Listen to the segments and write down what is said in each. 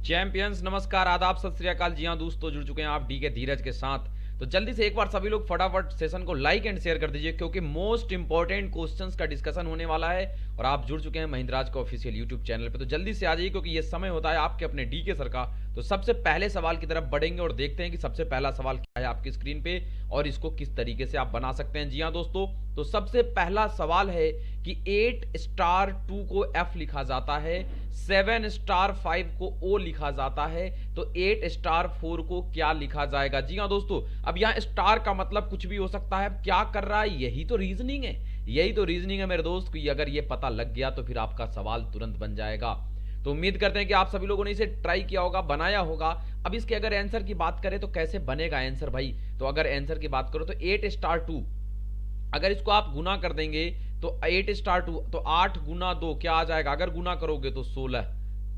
Champions नमस्कार आदाब सत श्री अकाल। जी हाँ दोस्तों, जुड़ चुके हैं आप डी के धीरज के साथ। तो जल्दी से एक बार सभी लोग फटाफट सेशन को लाइक एंड शेयर कर दीजिए, क्योंकि मोस्ट इंपॉर्टेंट क्वेश्चंस का डिस्कशन होने वाला है। और आप जुड़ चुके हैं महिंद्राज का ऑफिशियल यूट्यूब चैनल पे, तो जल्दी से आ जाइए, क्योंकि ये समय होता है आपके अपने डी के सर का। तो सबसे पहले सवाल की तरफ बढ़ेंगे और देखते हैं कि सबसे पहला सवाल क्या है आपकी स्क्रीन पे और इसको किस तरीके से आप बना सकते हैं। जी हाँ दोस्तों, तो सबसे पहला सवाल है कि 8 स्टार 2 को F लिखा जाता है, 7 स्टार 5 को O लिखा जाता है, तो 8 स्टार 4 को क्या लिखा जाएगा। जी हाँ दोस्तों, अब यहाँ स्टार का मतलब कुछ भी हो सकता है। अब क्या कर रहा है, यही तो रीजनिंग है, यही तो रीजनिंग है मेरे दोस्त की। अगर ये पता लग गया तो फिर आपका सवाल तुरंत बन जाएगा। तो उम्मीद करते हैं कि आप सभी लोगों ने इसे ट्राई किया होगा, बनाया होगा। अब इसके अगर आंसर की बात करें तो कैसे बनेगा आंसर भाई, तो अगर आंसर की बात करो तो 8 स्टार 2, अगर इसको आप गुना कर देंगे तो 8 स्टार 2, तो 8 गुना 2 क्या आ जाएगा, अगर गुना करोगे तो 16।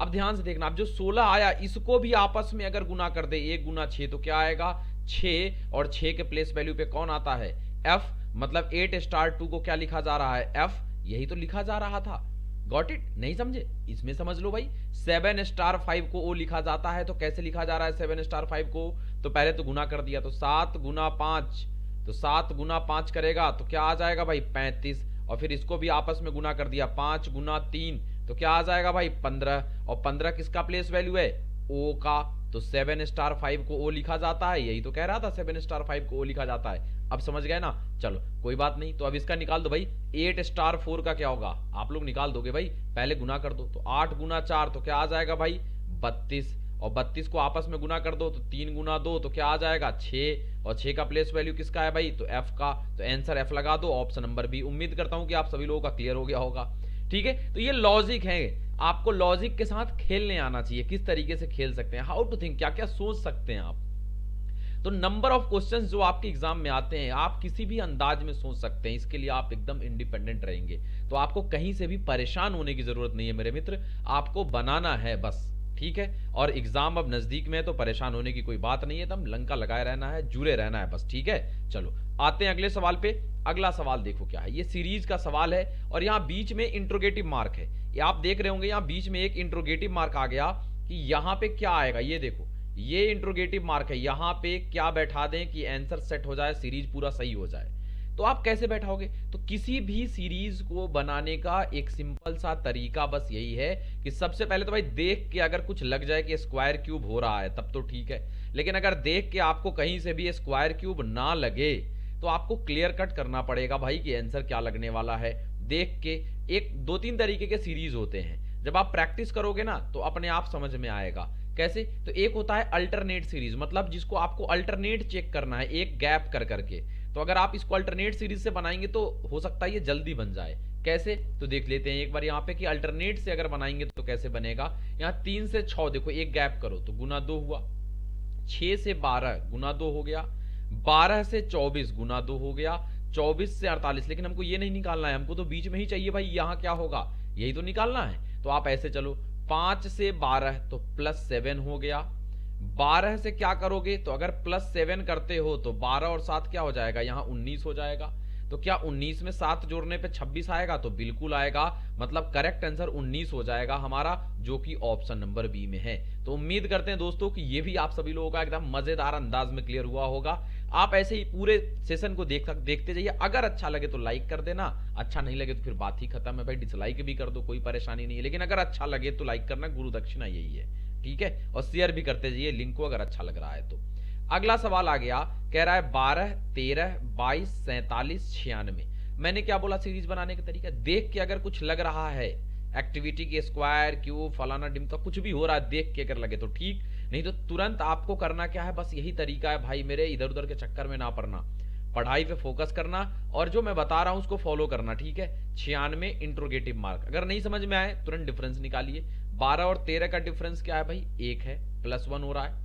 अब ध्यान से देखना, अब जो 16 आया इसको भी आपस में अगर गुना कर दे, 1 गुना 6 तो क्या आएगा 6, और 6 के प्लेस वैल्यू पे कौन आता है F, मतलब 8 स्टार 2 को क्या लिखा जा रहा है F, यही तो लिखा जा रहा था। गॉट इट, नहीं समझे, इसमें समझ लो भाई। 7 स्टार 5 को O लिखा जाता है, तो कैसे लिखा जा रहा है 7 स्टार 5 को, तो पहले तो गुना कर दिया, तो 7 गुना 5, तो 7 गुना 5 करेगा तो क्या आ जाएगा भाई 35, और फिर इसको भी आपस में गुना कर दिया, 5 गुना 3 तो क्या आ जाएगा भाई 15, और 15 किसका प्लेस वैल्यू है O का, तो 7 स्टार 5 को O लिखा जाता है, यही तो कह रहा था 7 स्टार 5 को O लिखा जाता है। अब समझ गए ना, चलो कोई बात नहीं। तो अब इसका निकाल दो भाई, 8 स्टार 4 का क्या होगा, आप लोग निकाल दोगे भाई, पहले गुना कर दो, तो 8 गुना 4 तो क्या आ जाएगा भाई 32, और 32 को आपस में गुना कर दो तो 3 गुना 2 तो क्या आ जाएगा 6, और 6 का प्लेस वैल्यू किसका है भाई, तो F का, तो आंसर F लगा दो, ऑप्शन नंबर बी। उम्मीद करता हूं कि आप सभी लोगों का क्लियर हो गया होगा। ठीक है, तो ये लॉजिक है, आपको लॉजिक के साथ खेलने आना चाहिए, किस तरीके से खेल सकते हैं, हाउ टू थिंक, क्या क्या सोच सकते हैं आप। तो नंबर ऑफ क्वेश्चंस जो आपके एग्जाम में आते हैं आप किसी भी अंदाज में सोच सकते हैं, इसके लिए आप एकदम इंडिपेंडेंट रहेंगे, तो आपको कहीं से भी परेशान होने की जरूरत नहीं है मेरे मित्र, आपको बनाना है बस। ठीक है, और एग्जाम अब नजदीक में है तो परेशान होने की कोई बात नहीं है, एकदम लंका लगाए रहना है, जुड़े रहना है बस। ठीक है, चलो आते हैं अगले सवाल पे। अगला सवाल देखो क्या है, ये सीरीज का सवाल है और यहाँ बीच में इंट्रोगेटिव मार्क है, ये आप देख रहे होंगे, यहाँ बीच में एक इंट्रोगेटिव मार्क आ गया कि यहाँ पे क्या आएगा, ये देखो ये इंट्रोगेटिव मार्क है, यहां पे क्या बैठा दें कि आंसर सेट हो जाए, सीरीज पूरा सही हो जाए। तो आप कैसे बैठाओगे, तो किसी भी सीरीज को बनाने का एक सिंपल सा तरीका बस यही है कि सबसे पहले तो भाई देख के अगर कुछ लग जाए कि स्क्वायर क्यूब हो रहा है तब तो ठीक है, लेकिन अगर देख के आपको कहीं से भी स्क्वायर क्यूब ना लगे तो आपको क्लियर कट करना पड़ेगा भाई कि आंसर क्या लगने वाला है। देख के एक 2-3 तरीके के सीरीज होते हैं, जब आप प्रैक्टिस करोगे ना तो अपने आप समझ में आएगा। कैसे, तो एक होता है अल्टरनेट सीरीज, मतलब जिसको आपको अल्टरनेट चेक करना है एक गैप कर करके, तो अगर आप इसको अल्टरनेट सीरीज से बनाएंगे तो हो सकता है ये जल्दी बन जाए। कैसे, तो देख लेते हैं एक बार यहाँ पे कि अल्टरनेट से अगर बनाएंगे तो कैसे बनेगा। यहाँ 3 से 6 देखो, एक गैप करो तो गुना 2 हुआ, 6 से 12 गुना 2 हो गया, 12 से 24 गुना 2 हो गया, 24 से 48, लेकिन हमको ये नहीं निकालना है, हमको तो बीच में ही चाहिए भाई, यहाँ क्या होगा यही तो निकालना है। तो आप ऐसे चलो, 5 से 12 तो +7 हो गया, 12 से क्या करोगे, तो अगर +7 करते हो तो 12 और 7 क्या हो जाएगा, यहाँ 19 हो जाएगा। तो क्या 19 में 7 जोड़ने पे 26 आएगा, तो बिल्कुल आएगा, मतलब करेक्ट आंसर 19 हो जाएगा हमारा, जो कि ऑप्शन नंबर बी में है। तो उम्मीद करते हैं दोस्तों कि ये भी आप सभी लोगों का एकदम मजेदार अंदाज में क्लियर हुआ होगा। आप ऐसे ही पूरे सेशन को देखते जाइए, अगर अच्छा लगे तो लाइक कर देना, अच्छा नहीं लगे तो फिर बात ही खत्म है भाई, डिसलाइक भी कर दो, कोई परेशानी नहीं है, लेकिन अगर अच्छा लगे तो लाइक करना, गुरु दक्षिणा यही है। ठीक है, और शेयर भी करते जाइए लिंक को अगर अच्छा लग रहा है तो। अगला सवाल आ गया, कह रहा है 12, 13, 22, 47, 96। मैंने क्या बोला सीरीज बनाने का तरीका, देख के अगर कुछ लग रहा है, एक्टिविटी के स्क्वायर क्यूब फलाना डिमका कुछ भी हो रहा है, देख के अगर लगे तो ठीक, नहीं तो तुरंत आपको करना क्या है, बस यही तरीका है भाई मेरे, इधर उधर के चक्कर में ना पड़ना, पढ़ाई पे फोकस करना और जो मैं बता रहा हूं उसको फॉलो करना। ठीक है, 96 इंट्रोगेटिव मार्क, अगर नहीं समझ में आए तुरंत डिफरेंस निकालिए। 12 और 13 का डिफरेंस क्या है भाई, 1 है, +1 हो रहा है।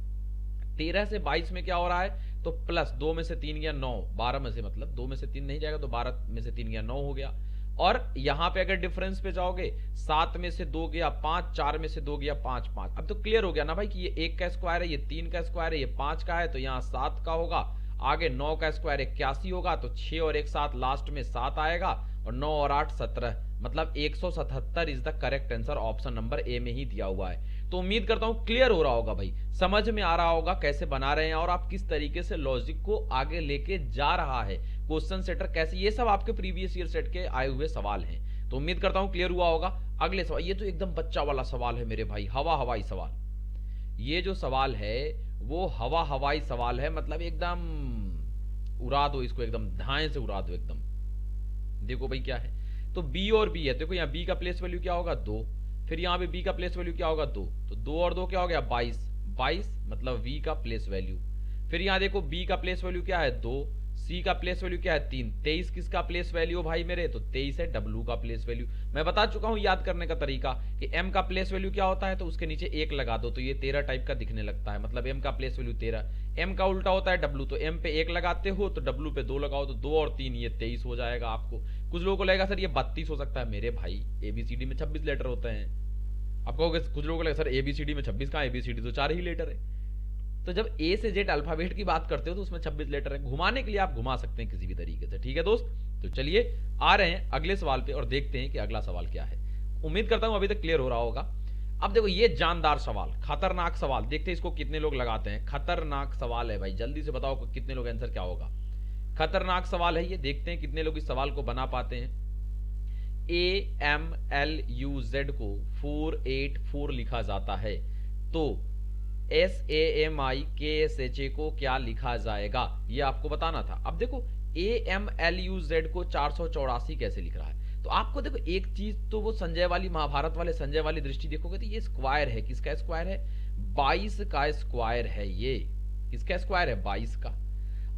13 से 22 में क्या हो रहा है, तो प्लस 2 में से 3 गया 9, 12 में से मतलब 2 में से 3 नहीं जाएगा, तो 12 में से 3 गया 9 हो गया। और यहां पे अगर डिफरेंस पे जाओगे, 7 में से 2 गया 5, 4 में से 2 गया 5, 5। अब तो क्लियर हो गया ना भाई कि ये 1 का स्क्वायर है, ये 3 का स्क्वायर है, ये 5 का है, तो यहाँ 7 का होगा, आगे 9 का स्क्वायर 81 होगा, तो 6 और 1 7, लास्ट में 7 आएगा, और 9 और 8 17, मतलब 177 is the correct answer, option number A में ही दिया हुआ है। तो उम्मीद करता हूं क्लियर हो रहा होगा भाई, समझ में आ रहा होगा कैसे बना रहे हैं और आप किस तरीके से लॉजिक को आगे लेके जा रहा है क्वेश्चन सेटर कैसे, ये सब आपके प्रीवियस ईयर सेट के आए हुए सवाल हैं। तो उम्मीद करता हूं क्लियर हुआ होगा। अगले सवाल, ये तो एकदम बच्चा वाला सवाल है मेरे भाई, हवा हवाई सवाल। ये जो सवाल है वो हवा हवाई सवाल है, मतलब एकदम उड़ा दो इसको, एकदम धाए से उड़ा दो एकदम। देखो भाई क्या है, तो बी और बी है, देखो यहाँ बी का प्लेस वैल्यू क्या होगा 2, फिर यहाँ पे बी का प्लेस वैल्यू क्या होगा 2, तो 2 और 2 क्या हो गया 22, 22 मतलब वी का प्लेस वैल्यू। फिर यहाँ देखो बी का प्लेस वैल्यू क्या है 2, सी का प्लेस वैल्यू क्या है 3, 23 किसका प्लेस वैल्यू भाई मेरे, तो 23 है डब्लू का प्लेस वैल्यू। मैं बता चुका हूँ याद करने का तरीका कि एम का प्लेस वैल्यू क्या होता है, तो उसके नीचे 1 लगा दो तो ये 13 टाइप का दिखने लगता है, मतलब एम का प्लेस वैल्यू 13। एम का उल्टा होता है डब्लू, तो एम पे 1 लगाते हो तो डब्लू पे 2 लगाओ, तो 2 और 3 ये 23 हो जाएगा आपको। कुछ लोगों को लगेगा सर ये 32 हो सकता है, मेरे भाई एबीसीडी में 26 लेटर होते हैं। आप कहोगे कुछ लोगों को लगेगा सर एबीसीडी में 26 कहाँ, एबीसीडी तो 4 ही लेटर है। तो जब ए से जेड अल्फाबेट की बात करते हो तो उसमें 26 लेटर है, घुमाने के लिए आप घुमा सकते हैं किसी भी तरीके से, ठीक है दोस्त। तो चलिए आ रहे हैं अगले सवाल पे और देखते हैं कि अगला सवाल क्या है। उम्मीद करता हूं अभी तक क्लियर हो रहा होगा। अब देखो ये जानदार सवाल, खतरनाक सवाल, देखते हैं इसको कितने लोग लगाते हैं। खतरनाक सवाल है भाई, जल्दी से बताओ कितने लोग आंसर क्या होगा। खतरनाक सवाल है ये, देखते हैं कितने लोग इस सवाल को बना पाते हैं। AMLUZ को 484 लिखा जाता है, तो SAMIKSHA को क्या लिखा जाएगा, ये आपको बताना था। अब देखो AMLUZ को 484 कैसे लिख रहा है, तो आपको देखो एक चीज तो वो संजय वाली, महाभारत वाले संजय वाली दृष्टि देखोगे तो ये स्क्वायर है, किसका स्क्वायर है 22 का स्क्वायर है, ये किसका स्क्वायर है 22 का।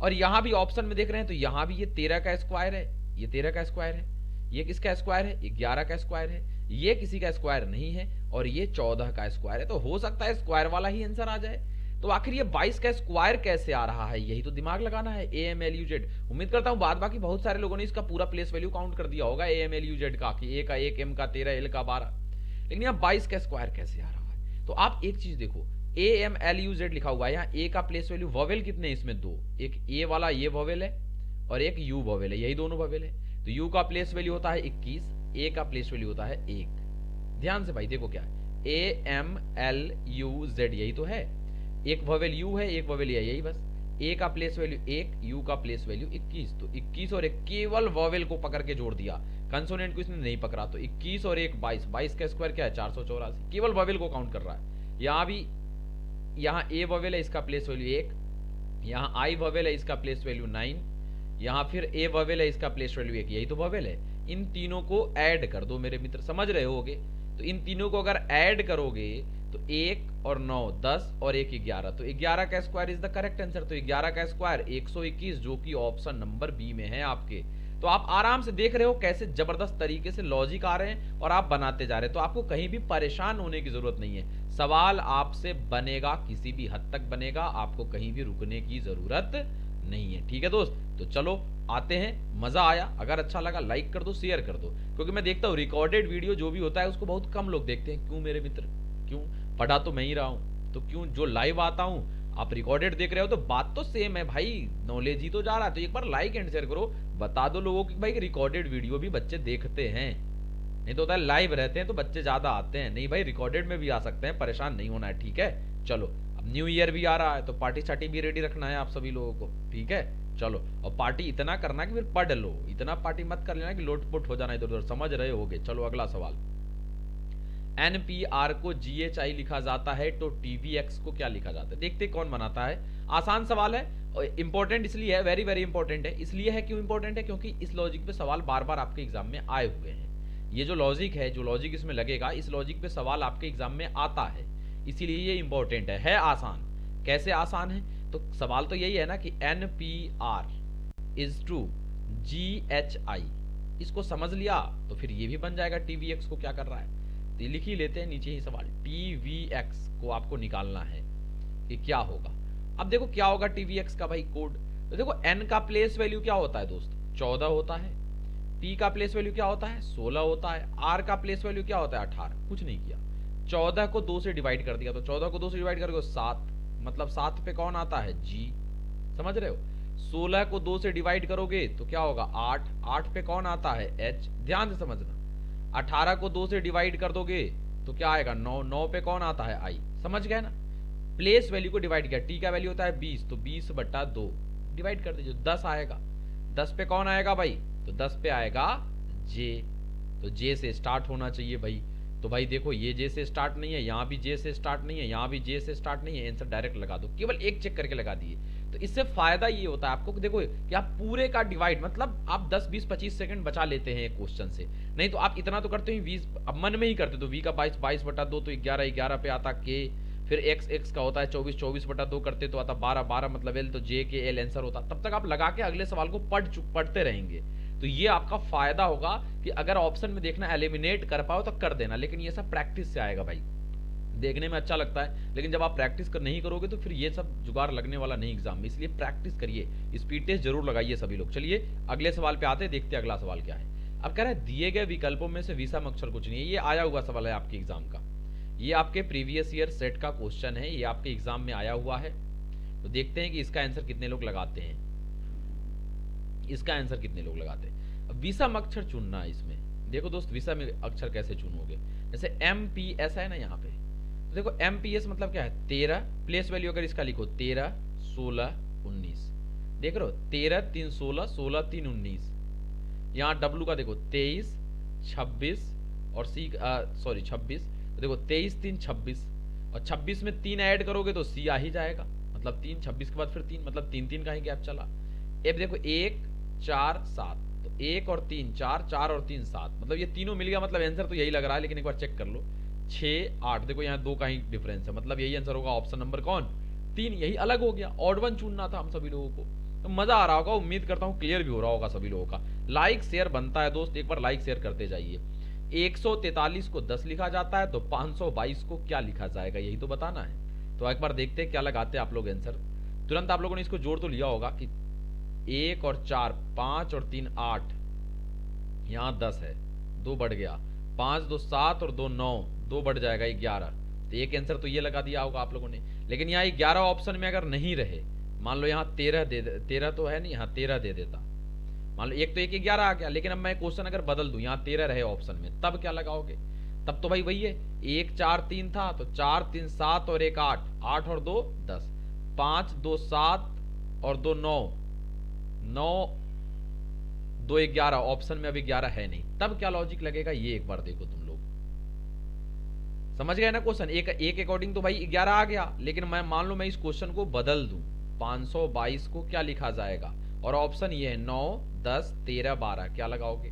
और यहां भी ऑप्शन में देख रहे हैं तो यहां भी ये 13 का स्क्वायर है, ये 13 का स्क्वायर है, ये किसका स्क्वायर है 11 का स्क्वायर है, ये किसी का स्क्वायर नहीं है, और ये 14 का स्क्वायर है। तो हो सकता है स्क्वायर वाला ही आंसर आ जाए। तो आखिर ये 22 का स्क्वायर कैसे आ रहा है, यही तो दिमाग लगाना है। AMLUZ, उम्मीद करता हूं बाद बाकी बहुत सारे लोगों ने इसका पूरा प्लेस वैल्यू काउंट कर दिया होगा AMLUZ का, कि ए का 1, एम का 13, एल का 12, लेकिन यहाँ 22 का स्क्वायर कैसे आ रहा है। तो आप एक चीज देखो, AMLUZ लिखा हुआ है, यहाँ ए का प्लेस वैल्यू, वॉवेल कितने इसमें 2, एक ए वाला ये वॉवेल है और एक यू वॉवेल है, यही दोनों वॉवेल है। तो यू का प्लेस वैल्यू होता है 21, ए का प्लेस वैल्यू होता है 1। ध्यान से भाई देखो क्या है, AMLUZ यही तो है, एक वॉवेल यू है एक वॉवेल है, यही बस। ए का प्लेस वैल्यू 1, यू का प्लेस वैल्यू 21, तो 21 और 1 केवल वॉवेल को पकड़ के जोड़ दिया, कंसोनेंट को इसने नहीं पकड़ा, तो 21 और 1 22, 22 का स्क्वायर क्या है 484, केवल वॉवेल को काउंट कर रहा है। यहाँ भी, यहाँ ए वॉवेल है इसका प्लेस वैल्यू 1, यहाँ आई वॉवेल है इसका प्लेस वैल्यू 9, यहाँ फिर ए वॉवेल है इसका प्लेस वैल्यू 1, यही तो वॉवेल है। इन तीनों को ऐड कर दो मेरे मित्र, समझ रहे होगे। तो इन तीनों को अगर ऐड करोगे तो 1 और 9 10 और 1 11, तो 11 का square is the correct answer. तो 11 का स्क्वायर 121, जो कि ऑप्शन नंबर बी में है आपके। तो आप आराम से देख रहे हो कैसे जबरदस्त तरीके से लॉजिक आ रहे हैं और आप बनाते जा रहे हैं, तो आपको कहीं भी परेशान होने की जरूरत नहीं है। सवाल आपसे बनेगा, किसी भी हद तक बनेगा, आपको कहीं भी रुकने की जरूरत नहीं है, ठीक है दोस्त। तो चलो आते हैं, मजा आया, अगर अच्छा लगा लाइक कर दो, शेयर कर दो, क्योंकि मैं देखता हूँ रिकॉर्डेड वीडियो जो भी होता है उसको बहुत कम लोग देखते हैं। क्यों मेरे मित्र, क्यों, पढ़ा तो मैं ही रहा हूँ, तो क्यों जो लाइव आता हूँ आप रिकॉर्डेड देख रहे हो, तो बात तो सेम है भाई, नॉलेज ही तो जा रहा है। तो एक बार लाइक एंड शेयर करो, बता दो लोगों की भाई रिकॉर्डेड वीडियो भी बच्चे देखते हैं। नहीं तो होता है लाइव रहते हैं तो बच्चे ज्यादा आते हैं, नहीं भाई रिकॉर्डेड में भी आ सकते हैं, परेशान नहीं होना है, ठीक है। चलो अब न्यू ईयर भी आ रहा है तो पार्टी शार्टी भी रेडी रखना है आप सभी लोगों को, ठीक है। चलो, और पार्टी इतना करना कि फिर पढ़ लो, इतना पार्टी मत कर लेना कि लोटपोट हो जाना इधर उधर, समझ रहे होगे। चलो अगला सवाल, NPR को GHI लिखा जाता है तो TVX को क्या लिखा जाता है, देखते कौन बनाता है। आसान सवाल है, इंपॉर्टेंट इसलिए है, वेरी वेरी इंपॉर्टेंट है। इसलिए है, क्यों इंपॉर्टेंट है, क्योंकि इस लॉजिक पे सवाल बार बार आपके एग्जाम में आए हुए हैं। ये जो लॉजिक है, जो लॉजिक इसमें लगेगा, इस लॉजिक पे सवाल आपके एग्जाम में आता है, इसीलिए ये इंपॉर्टेंट है आसान। कैसे आसान है, तो सवाल तो यही है ना कि NPR इज टू GHI, इसको समझ लिया तो फिर ये भी बन जाएगा TVX को क्या कर रहा है। तो लिख ही लेते हैं नीचे ही सवाल, TVX को आपको निकालना है कि क्या होगा। अब देखो क्या होगा TVX का भाई कोड, तो देखो N का प्लेस वैल्यू क्या होता है दोस्त 14 होता है, P का प्लेस वैल्यू क्या होता है 16 होता है, R का प्लेस वैल्यू क्या होता है 18, कुछ नहीं किया, 14 को 2 से डिवाइड कर दिया, तो 14 को 2 से डिवाइड करोगे 7, मतलब 7 पे कौन आता है G, समझ रहे हो। 16 को 2 से डिवाइड करोगे तो क्या होगा 8, 8 पे कौन आता है H, ध्यान से समझना। 18 को 2 से डिवाइड कर दोगे तो क्या आएगा 9, 9 पे कौन आता है आई, समझ गए ना। प्लेस वैल्यू को डिवाइड किया, टी का वैल्यू होता है 20, तो 20/2 डिवाइड कर दीजिए, 10 आएगा। 10 पे कौन आएगा भाई, तो 10 पे आएगा जे, तो जे से स्टार्ट होना चाहिए भाई। तो भाई देखो ये जे से स्टार्ट नहीं है, यहाँ भी जे से स्टार्ट नहीं है, यहाँ भी जे से स्टार्ट नहीं है, आंसर डायरेक्ट लगा दो, केवल एक चेक करके लगा दिए। तो इससे फायदा ये होता है आपको कि देखो कि आप पूरे का डिवाइड, मतलब आप 10 20 25 सेकंड बचा लेते हैं क्वेश्चन से। नहीं तो आप इतना तो करते हो 20, अब मन में ही करते तो v का 22/2 तो 11 11 पे आता के, फिर x का होता है 24 24/2 करते तो आता 12 12 मतलब l, तो j के l आंसर होता। तब तक आप लगा के अगले सवाल को पढ़ते रहेंगे। तो ये आपका फायदा होगा कि अगर ऑप्शन में देखना एलिमिनेट कर पाओ तो कर देना, लेकिन ये सब प्रैक्टिस से आएगा भाई। देखने में अच्छा लगता है लेकिन जब आप प्रैक्टिस नहीं करोगे तो फिर ये सब जुगाड़ लगने वाला नहीं एग्जाम में, इसलिए प्रैक्टिस करिए, स्पीड टेस्ट जरूर लगाइए सभी लोग। चलिए अगले सवाल पे आते हैं, देखते हैं अगला सवाल क्या है। अब कह रहा है दिए गए विकल्पों में से विषम अक्षर कुछ नहीं है, ये आया हुआ सवाल है आपके एग्जाम का, ये आपके प्रीवियस ईयर सेट का क्वेश्चन है, ये आपके एग्जाम में आया हुआ है। तो देखते हैं कि इसका आंसर कितने लोग लगाते हैं, इसका आंसर कितने लोग लगाते हैं। विषम अक्षर चुनना है इसमें, देखो दोस्त विषम अक्षर कैसे चुनोगे, जैसे MPS है ना यहाँ पे, तो देखो MPS मतलब क्या है 13, प्लेस वैल्यू अगर इसका लिखो 13 16 19, देख रहे हो 13 3 16 16 3 19, यहाँ W का देखो 23 26 और C सॉरी 26, तो देखो 23 3 26 और 26 में 3 ऐड करोगे तो C आ ही जाएगा, मतलब 3 26 के बाद फिर 3, मतलब 3 3 का ही गैप चला। अब देखो 1 4 7, तो 1 और 3 4, 4 और 3 7, मतलब ये तीनों मिल गया, मतलब आंसर तो यही लग रहा है, लेकिन एक बार चेक कर लो 6 8, देखो यहाँ 2 का ही डिफरेंस है, मतलब यही आंसर होगा ऑप्शन नंबर कौन 3, यही अलग हो गया। ऑड वन चुनना था हम सभी लोगों को। तो मजा आ रहा होगा, उम्मीद करता हूँ क्लियर भी हो रहा होगा सभी लोगों का। लाइक शेयर बनता है दोस्त, एक बार लाइक शेयर करते जाइए। 143 को 10 लिखा जाता है तो 522 को क्या लिखा जाएगा, यही तो बताना है। तो एक बार देखते हैं क्या लगाते हैं आप लोग आंसर। तुरंत आप लोगों ने इसको जोड़ तो लिया होगा कि 1 और 4 5 और 3 8, यहाँ 10 है, 2 बढ़ गया, 5 2 7 और 2 9, 2 बढ़ जाएगा 11, तो एक आंसर तो ये लगा दिया होगा आप लोगों ने। लेकिन यहाँ 11 ऑप्शन में अगर नहीं रहे, मान लो यहाँ 13 तो है नहीं, यहाँ 13 दे देता, मान लो एक तो 1 11 आ गया, लेकिन अब मैं क्वेश्चन अगर बदल दूं, यहाँ 13 रहे ऑप्शन में, तब क्या लगाओगे, तब तो भाई वही है 1 4 3 था, तो 4 3 7 और 1 8, 8 और 2 10, 5 2 7 और 2 9, 9 2 11, ऑप्शन में अभी 11 है नहीं, तब क्या लॉजिक लगेगा ये एक बार देखो तुम लोग। समझ गए ना क्वेश्चन, एक अकॉर्डिंग तो भाई 11 आ गया, लेकिन मैं मान लो मैं इस क्वेश्चन को बदल दूं, 522 को क्या लिखा जाएगा, और ऑप्शन ये है 9 10 13 12, क्या लगाओगे,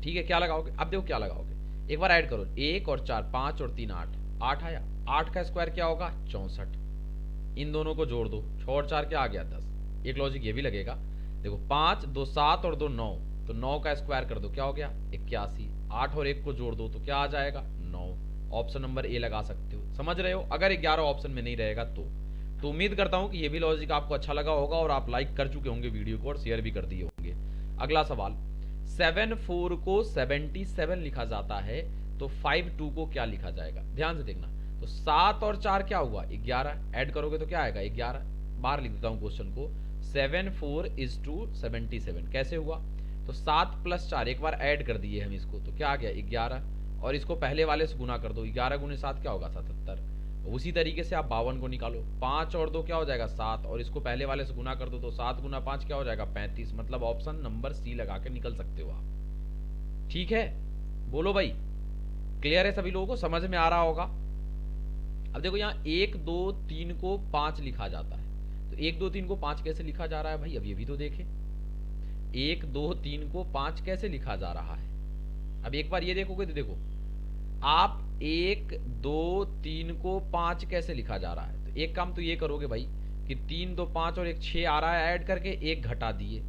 ठीक है क्या लगाओगे। अब देखो क्या लगाओगे, एक बार ऐड करो, 1 और 4 5 और 3 8, 8 आया, 8 का स्क्वायर क्या होगा 64, इन दोनों को जोड़ दो, 6 और 4 क्या आ गया 10। एक लॉजिक ये भी लगेगा, देखो 5 2 7 और 2 9, तो 9 का स्क्वायर कर दो क्या हो गया 81, 8 और 1 को जोड़ दो तो क्या आ जाएगा 9, ऑप्शन नंबर ए लगा सकते हो। समझ रहे हो, अगर 11 ऑप्शन में नहीं रहेगा तो उम्मीद करता हूं कि ये भी लॉजिक आपको अच्छा लगा होगा और आप लाइक कर चुके होंगे वीडियो को और शेयर भी कर दिए होंगे। अगला सवाल, 74 को 77 लिखा जाता है तो 52 को क्या लिखा जाएगा, ध्यान से देखना। तो 7 और 4 क्या हुआ 11, ऐड करोगे तो क्या आएगा 11, बाहर लिख देता हूं क्वेश्चन को, 74 is to 77 कैसे हुआ, तो 7 + 4, एक बार ऐड कर दिए हम इसको तो क्या आ गया 11, और इसको पहले वाले से गुना कर दो, 11 गुने 7 क्या होगा 77। उसी तरीके से आप 52 को निकालो, 5 और 2 क्या हो जाएगा 7, और इसको पहले वाले से गुना कर दो तो 7 गुना 5 क्या हो जाएगा 35, मतलब ऑप्शन नंबर सी लगा के निकल सकते हो आप। ठीक है बोलो भाई, क्लियर है सभी लोगों को, समझ में आ रहा होगा। अब देखो यहाँ 1 2 3 को 5 लिखा जाता है, तो 1 2 3 को 5 कैसे लिखा जा रहा है भाई, अब ये भी तो देखें, 1 2 3 को 5 कैसे लिखा जा रहा है। अब एक बार ये देखोगे तो देखो आप 1 2 3 को 5 कैसे लिखा जा रहा है, तो एक काम तो ये करोगे भाई कि 3 2 5 और 1 6 आ रहा है, ऐड करके 1 घटा दिए,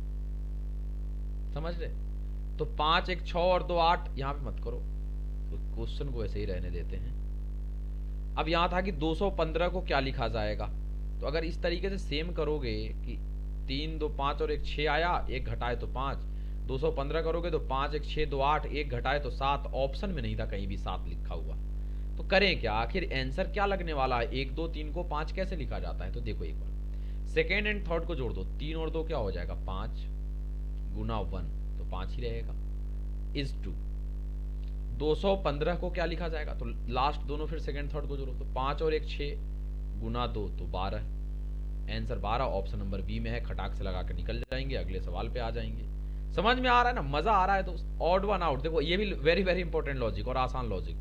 समझ रहे, तो 5 1 6 और 2 8, यहां पे मत करो, तो क्वेश्चन को ऐसे ही रहने देते हैं। अब यहां था कि 215 को क्या लिखा जाएगा, तो अगर इस तरीके से सेम करोगे कि 3 2 5 और 1 6 आया, 1 घटाए तो 5, 215 करोगे तो 5 1 6 2 8, 1 घटाए तो 7, ऑप्शन में नहीं था कहीं भी 7 लिखा हुआ, तो करें क्या, आखिर आंसर क्या लगने वाला है। 1 2 3 को 5 कैसे लिखा जाता है, तो देखो एक बार सेकेंड एंड थर्ड को जोड़ दो, 3 और 2 क्या हो जाएगा 5 गुना 1, तो 5 ही रहेगा, इज टू 215 को क्या लिखा जाएगा, तो लास्ट दोनों फिर सेकंड थर्ड को जोड़ो, तो 5 और 1 6 गुना 2 तो 12, आंसर 12 ऑप्शन नंबर बी में है। खटाक से लगा कर निकल जाएंगे, अगले सवाल पे आ जाएंगे। समझ में आ रहा है ना, मजा आ रहा है दोस्त। ऑड वन आउट, देखो ये भी वेरी वेरी इंपॉर्टेंट लॉजिक और आसान लॉजिक,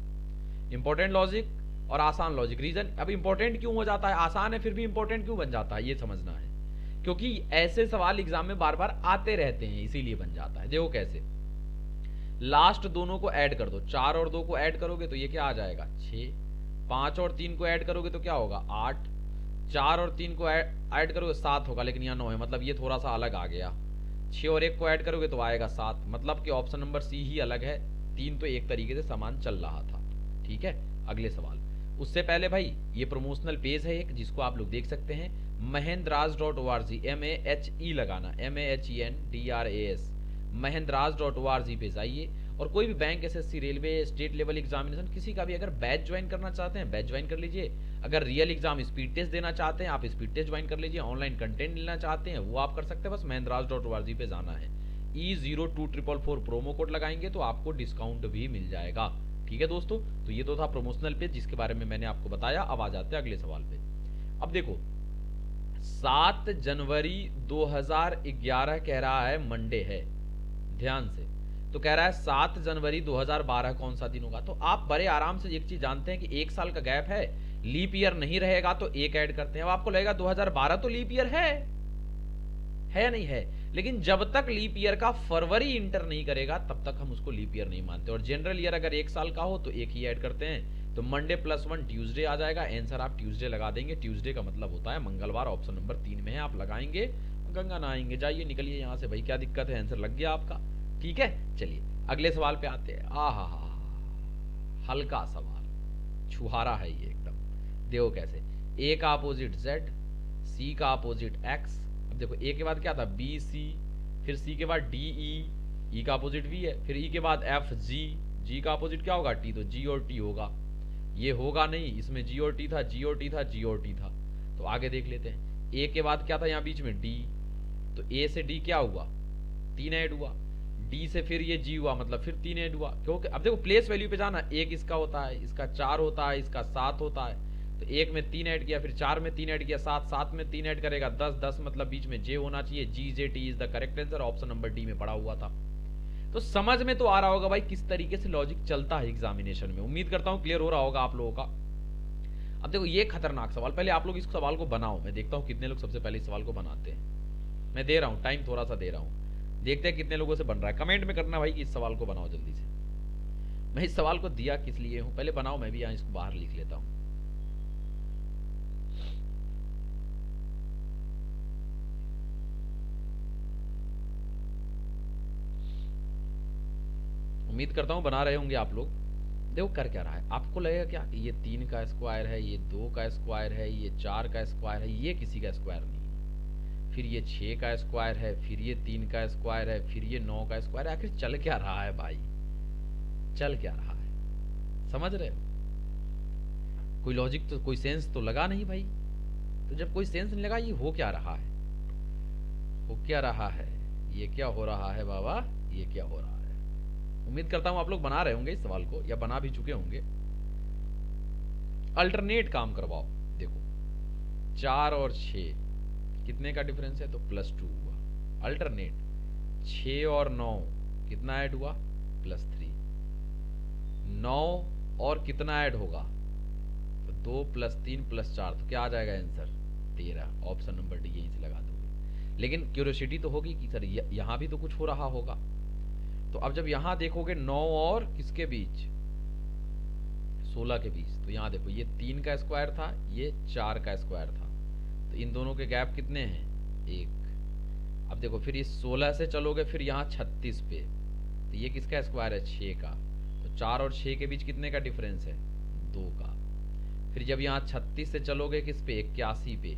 इंपॉर्टेंट लॉजिक और आसान लॉजिक। रीजन अब इंपॉर्टेंट क्यों हो जाता है, आसान है फिर भी इंपॉर्टेंट क्यों बन जाता है, ये समझना है, क्योंकि ऐसे सवाल एग्जाम में बार बार आते रहते हैं, इसीलिए बन जाता है। देखो कैसे, लास्ट दोनों को ऐड कर दो, 4 और 2 को ऐड करोगे तो ये क्या आ जाएगा 6, 5 और 3 को ऐड करोगे तो क्या होगा 8, 4 और 3 को ऐड करोगे 7 होगा, लेकिन यहाँ 9 है, मतलब ये थोड़ा सा अलग आ गया। 6 और 1 को ऐड करोगे तो आएगा 7, मतलब कि ऑप्शन नंबर सी ही अलग है। 3 तो एक तरीके से समान चल रहा था। ठीक है, अगले सवाल। उससे पहले भाई ये प्रमोशनल पेज है एक, जिसको आप लोग देख सकते हैं, mahendraj.org, MAHE लगाना, MAHENDRAS, mahendraj.org पे जाइए और कोई भी bank, SSC, railway, state level examination, किसी का भी अगर बैच ज्वाइन करना चाहते हैं बैच ज्वाइन कर लीजिए। अगर रियल एग्जाम स्पीड टेस्ट देना चाहते हैं आप स्पीड टेस्ट ज्वाइन कर लीजिए। ऑनलाइन कंटेंट लेना चाहते हैं वो आप कर सकते हैं, बस mahendraj.org पे जाना है। E02444 प्रोमो कोड लगाएंगे तो आपको डिस्काउंट भी मिल जाएगा। ठीक है दोस्तों, तो ये तो था प्रमोशनल पेज जिसके बारे में मैंने आपको बताया। अब आ जाते हैं अगले सवाल पे। अब देखो 7 जनवरी 2011 कह रहा है मंडे है, ध्यान से, तो कह रहा है 7 जनवरी 2012 कौन सा दिन होगा। तो आप बड़े आराम से एक चीज जानते हैं कि 1 साल का गैप है, लीप ईयर नहीं रहेगा तो 1 ऐड करते हैं। अब आपको लगेगा 2012 तो लीप ईयर है या नहीं है, लेकिन जब तक लीप ईयर का फरवरी इंटर नहीं करेगा तब तक हम उसको लीप ईयर नहीं मानते। और जनरल ईयर अगर 1 साल का हो तो 1 ही ऐड करते हैं, तो मंडे +1 ट्यूसडे आ जाएगा। आंसर आप ट्यूसडे लगा देंगे, ट्यूसडे का मतलब होता है मंगलवार, ऑप्शन नंबर 3 में है। आप लगाएंगे, गंगा नहाएंगे, जाइए निकलिए यहाँ से भाई, क्या दिक्कत है, आंसर लग गया आपका। ठीक है, चलिए अगले सवाल पे आते हैं। हल्का सवाल, छुहारा है ये एकदम। देखो कैसे, ए का अपोजिट जेड, सी का अपोजिट एक्स। अब देखो ए के बाद क्या था बी सी, फिर सी के बाद डी ई, ई का अपोजिट वी है, फिर ई के बाद एफ जी, जी का अपोजिट क्या होगा टी, तो जी और टी होगा। ये होगा नहीं, इसमें जी और टी था, जी और टी था, जी और टी था। तो आगे देख लेते हैं, ए के बाद क्या था यहाँ बीच में डी, तो ए से डी क्या हुआ 3 ऐड हुआ, डी से फिर ये जी हुआ, मतलब फिर 3 ऐड हुआ। क्योंकि अब देखो प्लेस वैल्यू पे जाना, एक इसका होता है, इसका 4 होता है, इसका 7 होता है, तो एक में 3 ऐड किया, फिर 4 में 3 ऐड किया, 7 में 3 ऐड करेगा 10 मतलब बीच में जे होना चाहिए, G J T is the correct answer, option number D में पड़ा हुआ था। तो समझ में तो आ रहा होगा भाई किस तरीके से लॉजिक चलता है एग्जामिनेशन में। उम्मीद करता हूं क्लियर हो रहा होगा आप लोगों का। अब देखो ये खतरनाक सवाल, पहले आप लोग इस सवाल को बनाओ, मैं देखता हूं कितने लोग सबसे पहले इस सवाल को बनाते हैं। मैं दे रहा हूं टाइम, थोड़ा सा दे रहा हूं, देखते हैं कितने लोगों से बन रहा है। कमेंट में करना भाई कि इस सवाल को बनाओ जल्दी से। मैं इस सवाल को दिया किस लिए हूं, पहले बनाओ, मैं भी यहां इसको बाहर लिख लेता हूं। उम्मीद करता हूं बना रहे होंगे आप लोग। देखो कर क्या रहा है, आपको लगेगा क्या कि ये 3 का स्क्वायर है, ये 2 का स्क्वायर है, ये 4 का स्क्वायर है, ये किसी का स्क्वायर नहीं है, फिर ये 6 का स्क्वायर है, फिर ये 3 का स्क्वायर है, फिर ये 9 का स्क्वायर है। आखिर चल क्या रहा है भाई, चल क्या रहा है, समझ रहे हो? कोई लॉजिक तो, कोई सेंस तो लगा नहीं भाई। तो जब कोई सेंस नहीं लगा, ये हो क्या रहा है, हो क्या रहा है, ये क्या हो रहा है बाबा, ये क्या हो रहा है। उम्मीद करता हूं आप लोग बना रहे होंगे इस सवाल को, या बना भी चुके होंगे। अल्टरनेट काम करवाओ। देखो 4 और 6 कितने का डिफरेंस है, तो +2 हुआ। अल्टरनेट 6 और 9 कितना ऐड हुआ, +3। 9 और कितना ऐड होगा, तो 2 + 3 + 4, तो क्या आ जाएगा आंसर 13, ऑप्शन नंबर डी यहीं से लगा दोगे। लेकिन क्यूरियोसिटी तो होगी कि सर यहां भी तो कुछ हो रहा होगा। तो अब जब यहां देखोगे 9 और किसके बीच, 16 के बीच, तो यहां देखो ये 3 का स्क्वायर था, ये 4 का स्क्वायर था, तो इन दोनों के गैप कितने हैं 1। अब देखो फिर इस 16 से चलोगे फिर यहाँ 36 पे, तो ये किसका स्क्वायर है 6 का, तो 4 और 6 के बीच कितने का डिफरेंस है 2 का। फिर जब यहाँ 36 से चलोगे किस पे 81 पे,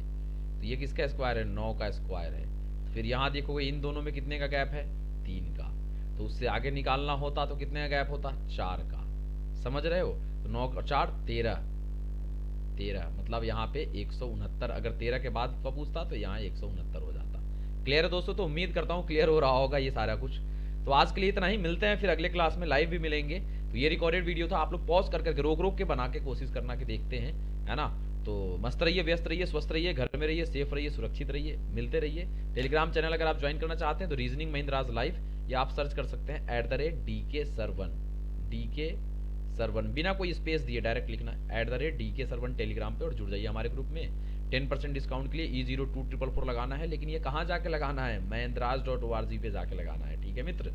तो ये किसका स्क्वायर है 9 का स्क्वायर है। तो फिर यहाँ देखोगे इन दोनों में कितने का गैप है 3 का, तो उससे आगे निकालना होता तो कितने का गैप होता 4 का। समझ रहे हो, तो 9 और 4 13, मतलब यहाँ पे 169। अगर 13 के बाद का पूछता तो यहाँ 169 हो जाता। क्लियर है दोस्तों, तो उम्मीद करता हूँ क्लियर हो रहा होगा ये सारा कुछ। तो आज के लिए इतना ही, मिलते हैं फिर अगले क्लास में, लाइव भी मिलेंगे। तो ये रिकॉर्डेड वीडियो था, आप लोग पॉज कर करके रोक रोक के बना के कोशिश करना कि देखते हैं, है ना। तो मस्त रहिए, व्यस्त रहिए, स्वस्थ रहिए, घर में रहिए, सेफ रहिए, सुरक्षित रहिए, मिलते रहिए। टेलीग्राम चैनल अगर आप ज्वाइन करना चाहते हैं तो रीजनिंग महिंद्राज लाइव, या आप सर्च कर सकते हैं @DK Sarwan, DK Sarwan, बिना कोई स्पेस दिए डायरेक्ट लिखना @DK Sarwan टेलीग्राम पे, और जुड़ जाइए हमारे ग्रुप में। 10% डिस्काउंट के लिए E024444 लगाना है, लेकिन ये कहाँ जाके लगाना है, महिंद्राज.org पे जाके लगाना है, ठीक है मित्र।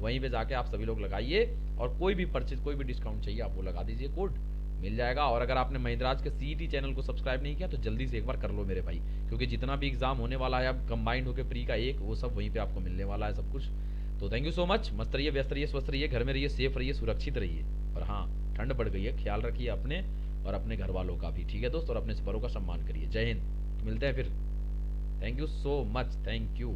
वहीं पे जाके आप सभी लोग लगाइए, और कोई भी परचेज, कोई भी डिस्काउंट चाहिए आप वो लगा दीजिए, कोड मिल जाएगा। और अगर आपने महिंद्राज के सीईटी चैनल को सब्सक्राइब नहीं किया तो जल्दी से एक बार कर लो मेरे भाई, क्योंकि जितना भी एग्जाम होने वाला है अब कंबाइंड होकर प्री का एक, वो सब वहीं पे आपको मिलने वाला है सब कुछ। तो थैंक यू सो मच, मस्त रहिए, व्यस्त रहिए, स्वस्थ रहिए, घर में रहिए, सेफ रहिए, सुरक्षित रहिए। और हाँ, ठंड बढ़ गई है, ख्याल रखिए अपने और अपने घर वालों का भी, ठीक है दोस्त, और अपने बड़ों का सम्मान करिए। जय हिंद, मिलते हैं फिर। Thank you so much, thank you.